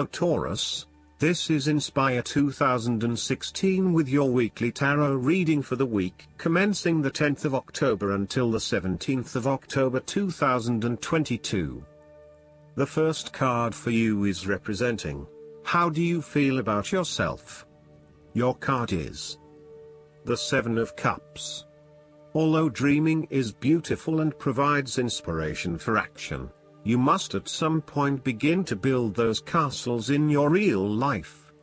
Hello Taurus, this is Inspire 2016 with your weekly tarot reading for the week commencing the 10th of October until the 17th of October 2022. The first card for you is representing, how do you feel about yourself? Your card is the Seven of Cups. Although dreaming is beautiful and provides inspiration for action, you must at some point begin to build those castles in your real life.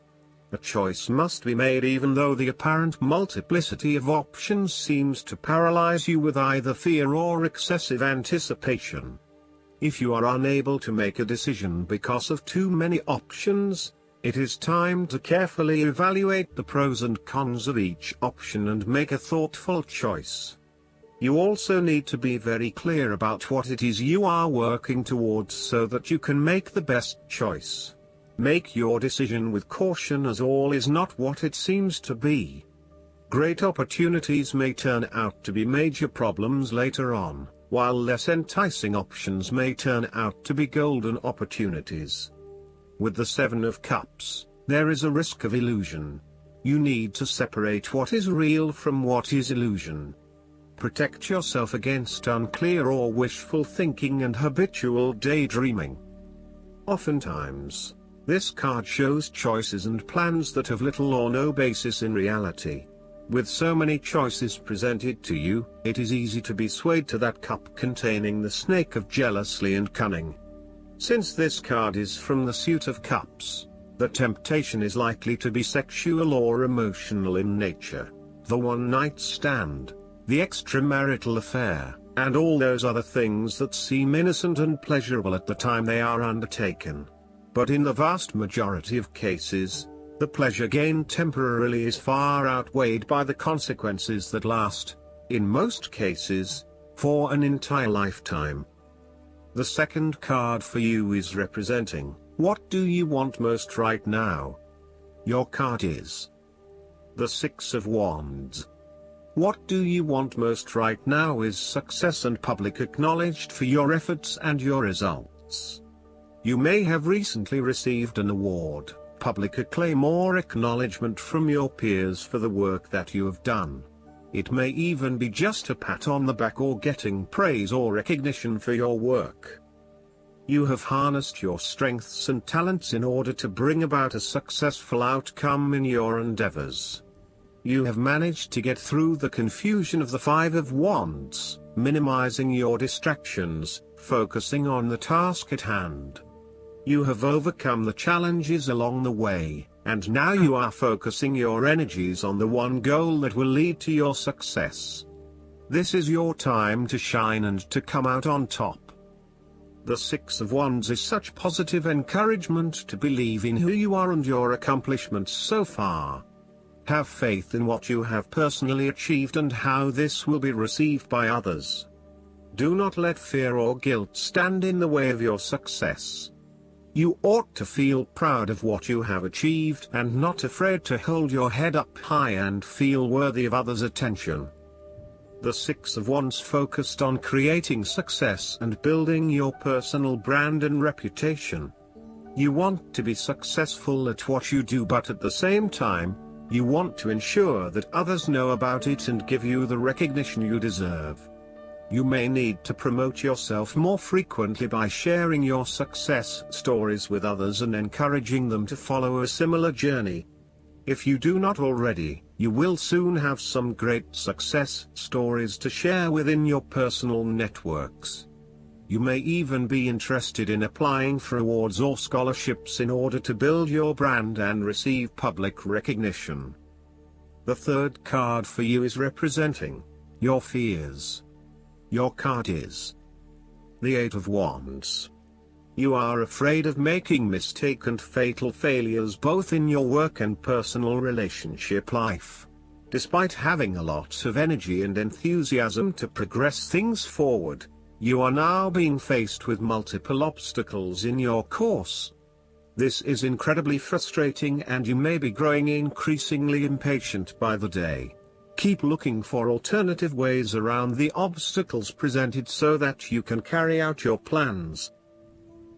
A choice must be made even though the apparent multiplicity of options seems to paralyze you with either fear or excessive anticipation. If you are unable to make a decision because of too many options, it is time to carefully evaluate the pros and cons of each option and make a thoughtful choice. You also need to be very clear about what it is you are working towards so that you can make the best choice. Make your decision with caution, as all is not what it seems to be. Great opportunities may turn out to be major problems later on, while less enticing options may turn out to be golden opportunities. With the Seven of Cups, there is a risk of illusion. You need to separate what is real from what is illusion. Protect yourself against unclear or wishful thinking and habitual daydreaming. Oftentimes, this card shows choices and plans that have little or no basis in reality. With so many choices presented to you, it is easy to be swayed to that cup containing the snake of jealousy and cunning. Since this card is from the suit of cups, the temptation is likely to be sexual or emotional in nature. The one-night stand, the extramarital affair, and all those other things that seem innocent and pleasurable at the time they are undertaken. But in the vast majority of cases, the pleasure gained temporarily is far outweighed by the consequences that last, in most cases, for an entire lifetime. The second card for you is representing, what do you want most right now? Your card is the Six of Wands. What do you want most right now is success and public acknowledged for your efforts and your results. You may have recently received an award, public acclaim or acknowledgement from your peers for the work that you have done. It may even be just a pat on the back or getting praise or recognition for your work. You have harnessed your strengths and talents in order to bring about a successful outcome in your endeavors. You have managed to get through the confusion of the Five of Wands, minimizing your distractions, focusing on the task at hand. You have overcome the challenges along the way, and now you are focusing your energies on the one goal that will lead to your success. This is your time to shine and to come out on top. The Six of Wands is such positive encouragement to believe in who you are and your accomplishments so far. Have faith in what you have personally achieved and how this will be received by others. Do not let fear or guilt stand in the way of your success. You ought to feel proud of what you have achieved and not afraid to hold your head up high and feel worthy of others' attention. The Six of Wands focused on creating success and building your personal brand and reputation. You want to be successful at what you do, but at the same time, you want to ensure that others know about it and give you the recognition you deserve. You may need to promote yourself more frequently by sharing your success stories with others and encouraging them to follow a similar journey. If you do not already, you will soon have some great success stories to share within your personal networks. You may even be interested in applying for awards or scholarships in order to build your brand and receive public recognition. The third card for you is representing your fears. Your card is the Eight of Wands. You are afraid of making mistakes and fatal failures both in your work and personal relationship life. Despite having a lot of energy and enthusiasm to progress things forward, you are now being faced with multiple obstacles in your course. This is incredibly frustrating and you may be growing increasingly impatient by the day. Keep looking for alternative ways around the obstacles presented so that you can carry out your plans.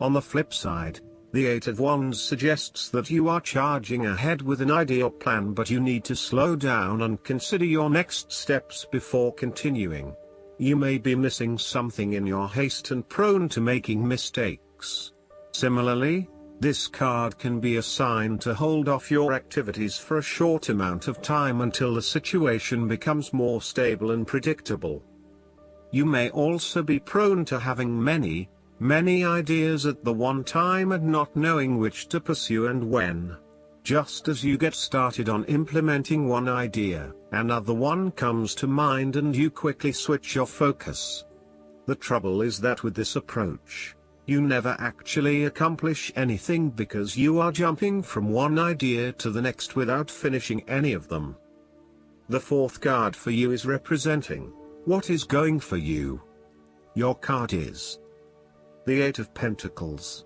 On the flip side, The Eight of Wands suggests that you are charging ahead with an idea or plan, but you need to slow down and consider your next steps before continuing. You may be missing something in your haste and prone to making mistakes. Similarly, this card can be a sign to hold off your activities for a short amount of time until the situation becomes more stable and predictable. You may also be prone to having many ideas at the one time and not knowing which to pursue and when. Just as you get started on implementing one idea, another one comes to mind and you quickly switch your focus. The trouble is that with this approach, you never actually accomplish anything because you are jumping from one idea to the next without finishing any of them. The fourth card for you is representing what is going for you. Your card is the Eight of Pentacles.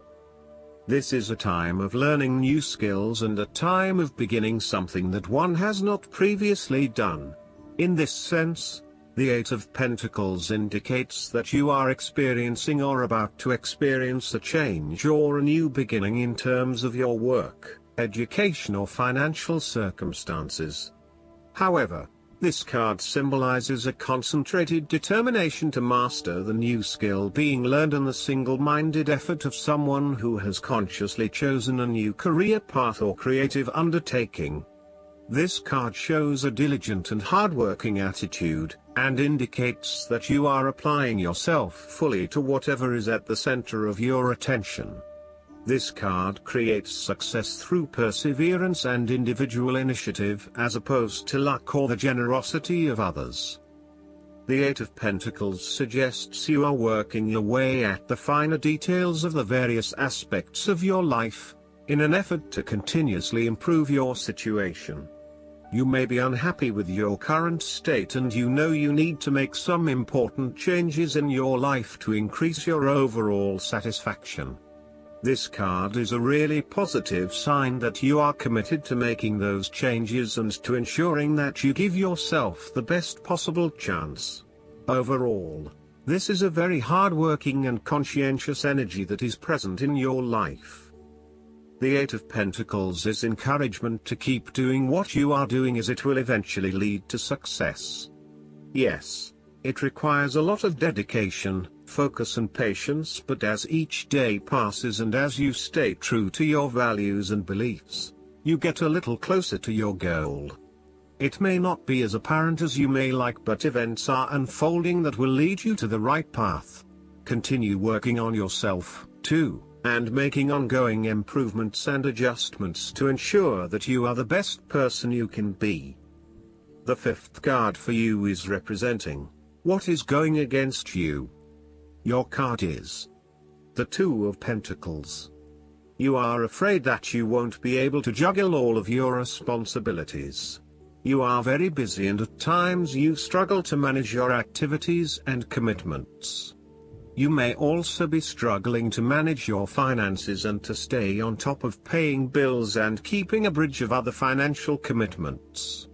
This is a time of learning new skills and a time of beginning something that one has not previously done. In this sense, the Eight of Pentacles indicates that you are experiencing or about to experience a change or a new beginning in terms of your work, education or financial circumstances. However, this card symbolizes a concentrated determination to master the new skill being learned and the single-minded effort of someone who has consciously chosen a new career path or creative undertaking. This card shows a diligent and hardworking attitude, and indicates that you are applying yourself fully to whatever is at the center of your attention. This card creates success through perseverance and individual initiative as opposed to luck or the generosity of others. The Eight of Pentacles suggests you are working your way at the finer details of the various aspects of your life, in an effort to continuously improve your situation. You may be unhappy with your current state and you know you need to make some important changes in your life to increase your overall satisfaction. This card is a really positive sign that you are committed to making those changes and to ensuring that you give yourself the best possible chance. Overall, this is a very hard-working and conscientious energy that is present in your life. The Eight of Pentacles is encouragement to keep doing what you are doing, as it will eventually lead to success. Yes, it requires a lot of dedication, focus and patience, but as each day passes and as you stay true to your values and beliefs, you get a little closer to your goal. It may not be as apparent as you may like, but events are unfolding that will lead you to the right path. Continue working on yourself, too, and making ongoing improvements and adjustments to ensure that you are the best person you can be. The fifth card for you is representing what is going against you. Your card is the Two of Pentacles. You are afraid that you won't be able to juggle all of your responsibilities. You are very busy and at times you struggle to manage your activities and commitments. You may also be struggling to manage your finances and to stay on top of paying bills and keeping a bridge of other financial commitments.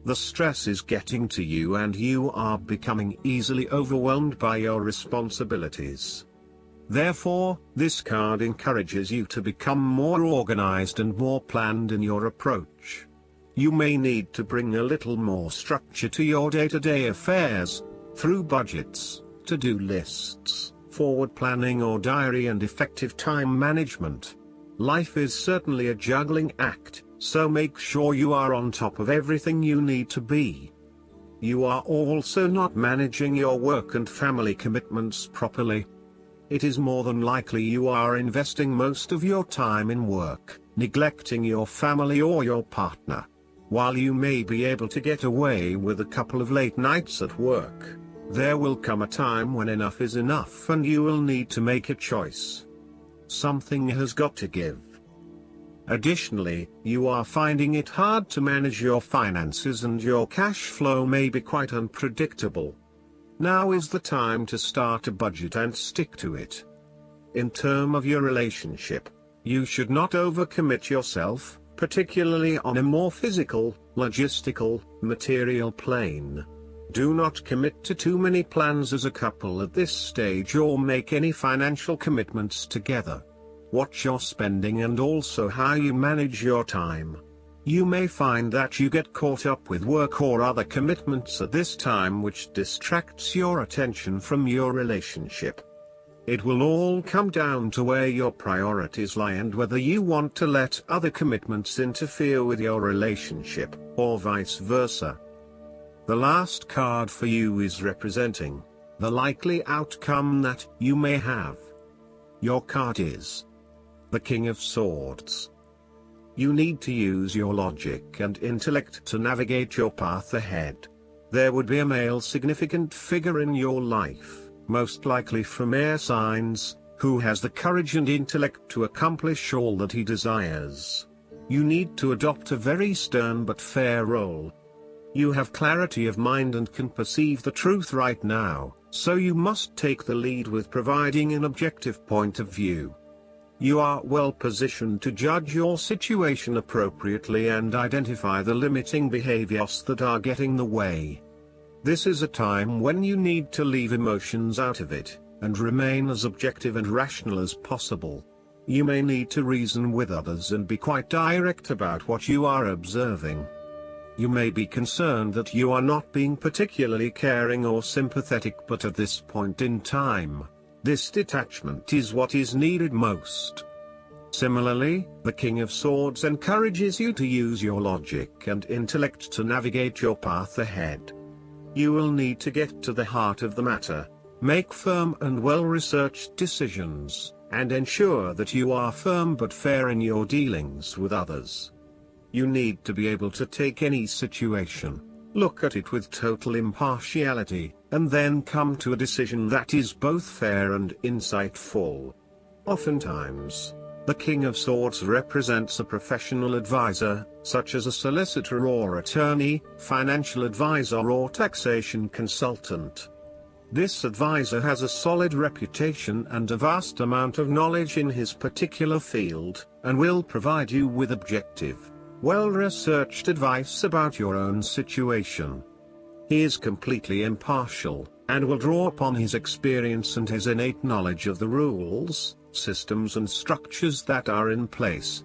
The stress is getting to you and you are becoming easily overwhelmed by your responsibilities. Therefore, this card encourages you to become more organized and more planned in your approach. You may need to bring a little more structure to your day-to-day affairs, through budgets, to-do lists, forward planning or diary and effective time management. Life is certainly a juggling act, so make sure you are on top of everything you need to be. You are also not managing your work and family commitments properly. It is more than likely you are investing most of your time in work, neglecting your family or your partner. While you may be able to get away with a couple of late nights at work, there will come a time when enough is enough and you will need to make a choice. Something has got to give. Additionally, you are finding it hard to manage your finances and your cash flow may be quite unpredictable. Now is the time to start a budget and stick to it. In terms of your relationship, you should not overcommit yourself, particularly on a more physical, logistical, material plane. Do not commit to too many plans as a couple at this stage or make any financial commitments together. what you're spending and also how you manage your time. You may find that you get caught up with work or other commitments at this time which distracts your attention from your relationship. It will all come down to where your priorities lie and whether you want to let other commitments interfere with your relationship, or vice versa. The last card for you is representing the likely outcome that you may have. Your card is the King of Swords. You need to use your logic and intellect to navigate your path ahead. There would be a male significant figure in your life, most likely from air signs, who has the courage and intellect to accomplish all that he desires. You need to adopt a very stern but fair role. You have clarity of mind and can perceive the truth right now, so you must take the lead with providing an objective point of view. You are well positioned to judge your situation appropriately and identify the limiting behaviors that are getting in the way. This is a time when you need to leave emotions out of it, and remain as objective and rational as possible. You may need to reason with others and be quite direct about what you are observing. You may be concerned that you are not being particularly caring or sympathetic, but at this point in time, this detachment is what is needed most. Similarly, the King of Swords encourages you to use your logic and intellect to navigate your path ahead. You will need to get to the heart of the matter, make firm and well-researched decisions, and ensure that you are firm but fair in your dealings with others. You need to be able to take any situation, look at it with total impartiality, and then come to a decision that is both fair and insightful. Oftentimes, the King of Swords represents a professional advisor, such as a solicitor or attorney, financial advisor or taxation consultant. This advisor has a solid reputation and a vast amount of knowledge in his particular field, and will provide you with objective, well-researched advice about your own situation. He is completely impartial, and will draw upon his experience and his innate knowledge of the rules, systems and structures that are in place.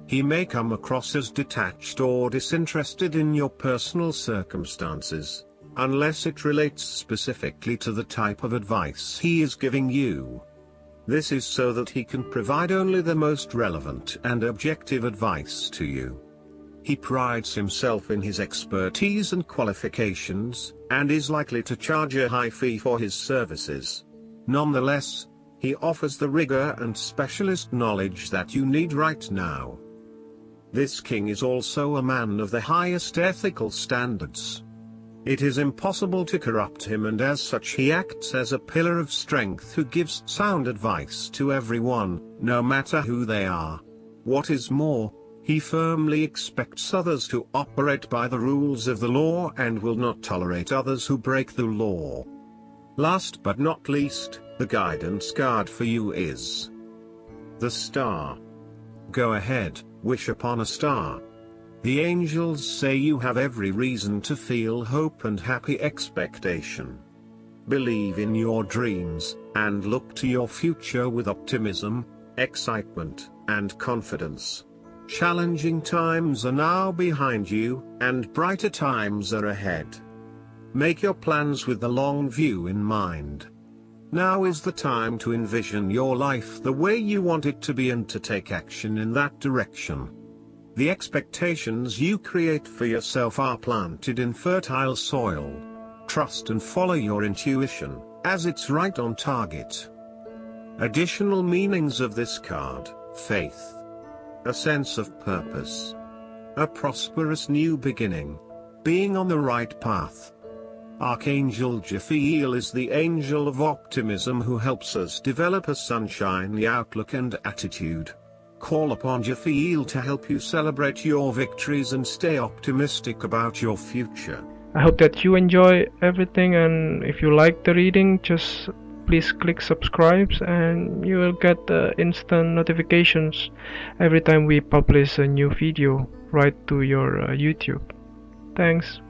He may come across as detached or disinterested in your personal circumstances, unless it relates specifically to the type of advice he is giving you. This is so that he can provide only the most relevant and objective advice to you. He prides himself in his expertise and qualifications, and is likely to charge a high fee for his services. Nonetheless, he offers the rigor and specialist knowledge that you need right now. This king is also a man of the highest ethical standards. It is impossible to corrupt him, and as such he acts as a pillar of strength who gives sound advice to everyone, no matter who they are. What is more, he firmly expects others to operate by the rules of the law and will not tolerate others who break the law. Last but not least, the guidance card for you is the Star. Go ahead, wish upon a star. The angels say you have every reason to feel hope and happy expectation. Believe in your dreams, and look to your future with optimism, excitement, and confidence. Challenging times are now behind you, and brighter times are ahead. Make your plans with the long view in mind. Now is the time to envision your life the way you want it to be and to take action in that direction. The expectations you create for yourself are planted in fertile soil. Trust and follow your intuition, as it's right on target. Additional meanings of this card: faith, a sense of purpose, a prosperous new beginning, being on the right path. Archangel Jophiel is the angel of optimism who helps us develop a sunshiny outlook and attitude. Call upon Jophiel to help you celebrate your victories and stay optimistic about your future. I hope that you enjoy everything, and if you like the reading, just please click subscribe and you will get instant notifications every time we publish a new video right to your YouTube. Thanks.